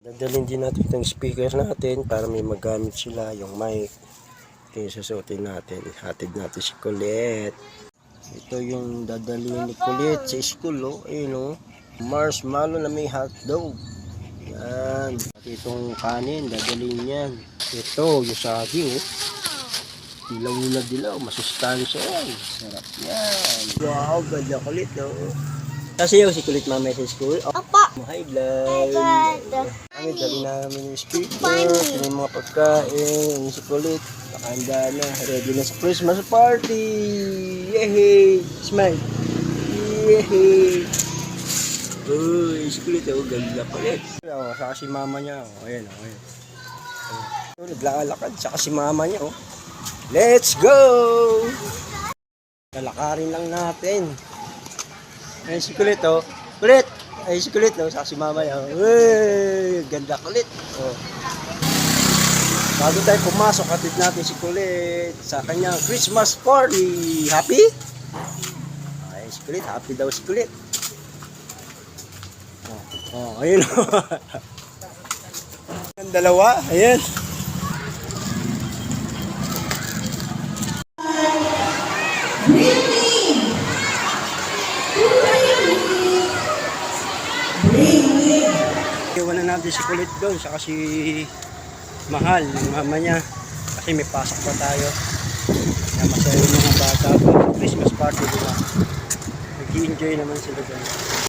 Dadalhin din natin itong speaker natin para may magamit sila yung mic. Ito yung susutin natin. Hatid natin si Colette. Ito yung dadalhin ni Colette sa school. Oh. Ayun, oh. Marshmallow na may hotdog. Yan. At itong kanin, dadalhin yan. Ito, yung saging. Oh. Dilaw na dilaw. Masustansya yan. Sarap yan. Wow, ganda Colette. Oh. Kasi yung si Colette mamaya sa school. Oh. Opo. Hi, love. Kami dali namin yung speaker, yung mga pagkain, yung si Colette. Nakahanda na. Ready na sa Christmas party. Yehey! Smile. Yehey! Uy, si Colette. Oh, ganda Colette. Oh, saka si mama niya. Oh, ayan, oh, ayan. Oh, naglalakad. Saka si mama niya. Oh. Let's go! Lalakarin lang natin. Ayan si Colette. Oh. Colette! Ay, si Colette, no? Saka si mama niya. Uy, ganda Colette. Oh. Bago tayo pumasok, hatid natin si Colette sa kanyang Christmas party. Happy? Ay, si Colette. Happy daw si Colette. Oh, ayun. Ang dalawa. Ayan. Iwan na natin si Colette doon, saka si Mahal, yung mama niya. Kasi may pasok pa tayo. Kaya masaya yung mga bata. Christmas party, diba? Nag-i-enjoy naman sila doon.